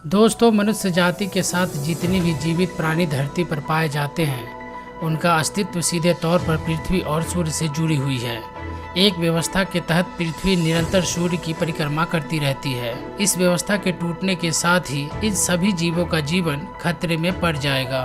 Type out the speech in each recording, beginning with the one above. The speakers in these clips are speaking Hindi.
दोस्तों, मनुष्य जाति के साथ जितने भी जीवित प्राणी धरती पर पाए जाते हैं, उनका अस्तित्व सीधे तौर पर पृथ्वी और सूर्य से जुड़ी हुई है। एक व्यवस्था के तहत पृथ्वी निरंतर सूर्य की परिक्रमा करती रहती है। इस व्यवस्था के टूटने के साथ ही इन सभी जीवों का जीवन खतरे में पड़ जाएगा।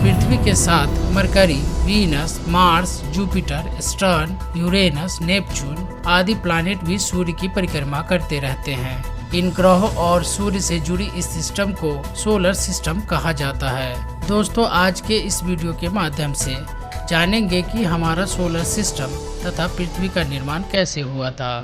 पृथ्वी के साथ mercury, Venus, Mars, Jupiter, Saturn, Uranus, Neptune आदि प्लैनेट भी सूर्य की परिक्रमा करते रहते हैं। इन ग्रहों और सूर्य से जुड़ी इस सिस्टम को सोलर सिस्टम कहा जाता है। दोस्तों, आज के इस वीडियो के माध्यम से जानेंगे कि हमारा सोलर सिस्टम तथा पृथ्वी का निर्माण कैसे हुआ था।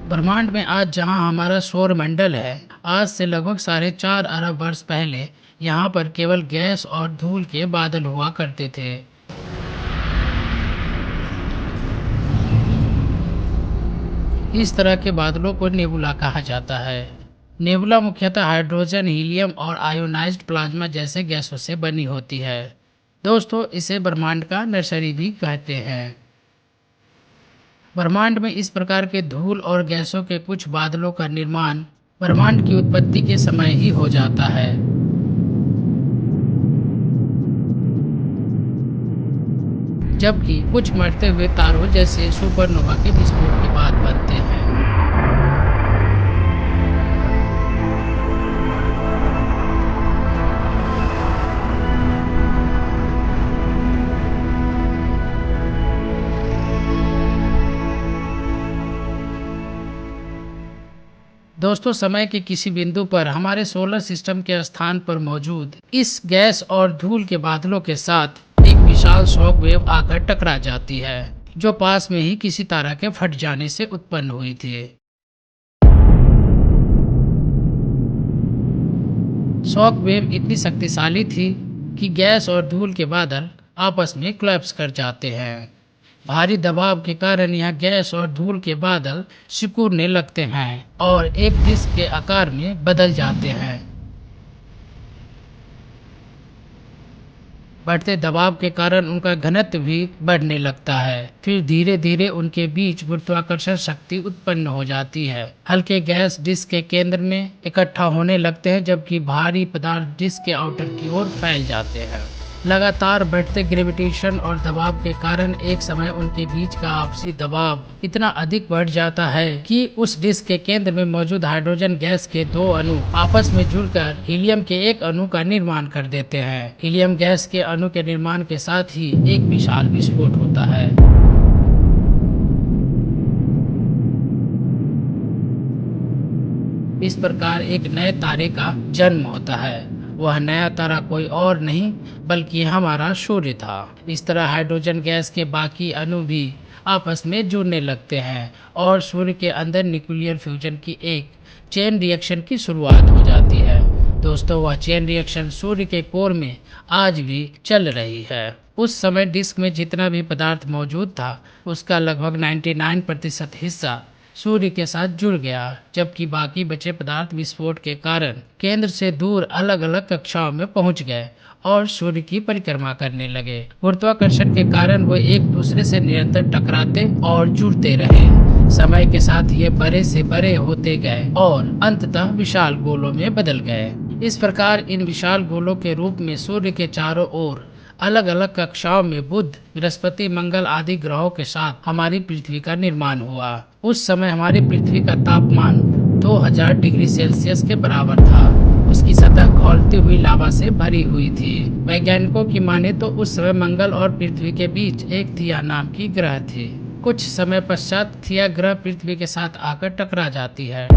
ब्रह्मांड में आज जहां हमारा सौर मंडल है, आज से लगभग 4.5 अरब वर्ष पहले यहाँ पर केवल गैस और धूल के बादल हुआ करते थे। इस तरह के बादलों को नेबुला कहा जाता है। नेबुला मुख्यतः हाइड्रोजन, हीलियम और आयोनाइज्ड प्लाज्मा जैसे गैसों से बनी होती है। दोस्तों, इसे ब्रह्मांड का नर्सरी भी कहते हैं। ब्रह्मांड में इस प्रकार के धूल और गैसों के कुछ बादलों का निर्माण ब्रह्मांड की उत्पत्ति के समय ही हो जाता है, जबकि कुछ मरते हुए तारों जैसे सुपरनोवा के विस्फोट के बाद बनते हैं। दोस्तों, समय के किसी बिंदु पर हमारे सोलर सिस्टम के स्थान पर मौजूद इस गैस और धूल के बादलों के साथ एक विशाल शॉक वेव आकर टकरा जाती है, जो पास में ही किसी तारा के फट जाने से उत्पन्न हुई थी। शॉक वेव इतनी शक्तिशाली थी कि गैस और धूल के बादल आपस में कोलैप्स कर जाते हैं। भारी दबाव के कारण यह गैस और धूल के बादल सिकुड़ने लगते हैं और एक डिस्क के आकार में बदल जाते हैं। बढ़ते दबाव के कारण उनका घनत्व भी बढ़ने लगता है। फिर धीरे धीरे उनके बीच गुरुत्वाकर्षण शक्ति उत्पन्न हो जाती है। हल्के गैस डिस्क के केंद्र में इकट्ठा होने लगते हैं, जबकि भारी पदार्थ डिस्क के आउटर की ओर फैल जाते हैं। लगातार बढ़ते ग्रेविटेशन और दबाव के कारण एक समय उनके बीच का आपसी दबाव इतना अधिक बढ़ जाता है कि उस डिस्क के केंद्र में मौजूद हाइड्रोजन गैस के दो अणु आपस में जुड़कर हीलियम के एक अणु का निर्माण कर देते हैं। हीलियम गैस के अणु के निर्माण के साथ ही एक विशाल विस्फोट होता है। इस प्रकार एक नए तारे का जन्म होता है। वह नया तारा कोई और नहीं बल्कि हमारा सूर्य था। इस तरह हाइड्रोजन गैस के बाकी अणु भी आपस में जुड़ने लगते हैं और सूर्य के अंदर न्यूक्लियर फ्यूजन की एक चेन रिएक्शन की शुरुआत हो जाती है। दोस्तों, वह चेन रिएक्शन सूर्य के कोर में आज भी चल रही है। उस समय डिस्क में जितना भी पदार्थ मौजूद था, उसका लगभग 99% हिस्सा सूर्य के साथ जुड़ गया, जबकि बाकी बचे पदार्थ विस्फोट के कारण केंद्र से दूर अलग अलग कक्षाओं में पहुंच गए और सूर्य की परिक्रमा करने लगे। गुरुत्वाकर्षण के कारण वो एक दूसरे से निरंतर टकराते और जुड़ते रहे। समय के साथ ये बड़े से बड़े होते गए और अंततः विशाल गोलों में बदल गए। इस प्रकार इन विशाल गोलों के रूप में सूर्य के चारों ओर अलग अलग कक्षाओं में बुध, बृहस्पति, मंगल आदि ग्रहों के साथ हमारी पृथ्वी का निर्माण हुआ। उस समय हमारी पृथ्वी का तापमान 2000 डिग्री सेल्सियस के बराबर था। उसकी सतह खौलती हुई लावा से भरी हुई थी। वैज्ञानिकों की माने तो उस समय मंगल और पृथ्वी के बीच एक थिया नाम की ग्रह थी। कुछ समय पश्चात थिया ग्रह पृथ्वी के साथ आकर टकरा जाती है।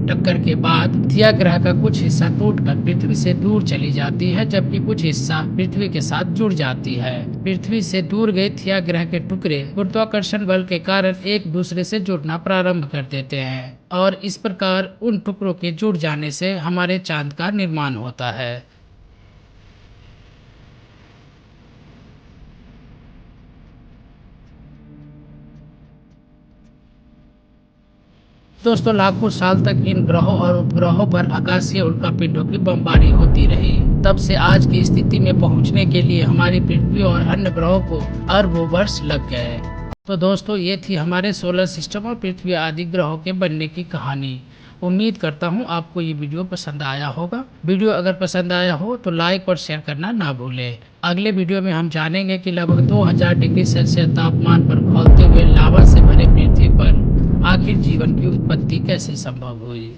टक्कर के बाद थिया ग्रह का कुछ हिस्सा टूटकर पृथ्वी से दूर चली जाती है, जबकि कुछ हिस्सा पृथ्वी के साथ जुड़ जाती है। पृथ्वी से दूर गए थिया ग्रह के टुकड़े गुरुत्वाकर्षण बल के कारण एक दूसरे से जुड़ना प्रारंभ कर देते हैं और इस प्रकार उन टुकड़ों के जुड़ जाने से हमारे चांद का निर्माण होता है। दोस्तों लाखों साल तक इन ग्रहों और उपग्रहों पर आकाशीय उल्कापिंडों की बमबारी होती रही। तब से आज की स्थिति में पहुंचने के लिए हमारी पृथ्वी और अन्य ग्रहों को अरबों वर्ष लग गए। तो दोस्तों ये थी हमारे सोलर सिस्टम और पृथ्वी आदि ग्रहों के बनने की कहानी। उम्मीद करता हूँ आपको ये वीडियो पसंद आया होगा। वीडियो अगर पसंद आया हो तो लाइक और शेयर करना ना भूलें। अगले वीडियो में हम जानेंगे कि लगभग 2000 डिग्री सेल्सियस तापमान पर खौलते हुए लावा से भरे पृथ्वी पर आखिर जीवन की उत्पत्ति कैसे संभव हुई।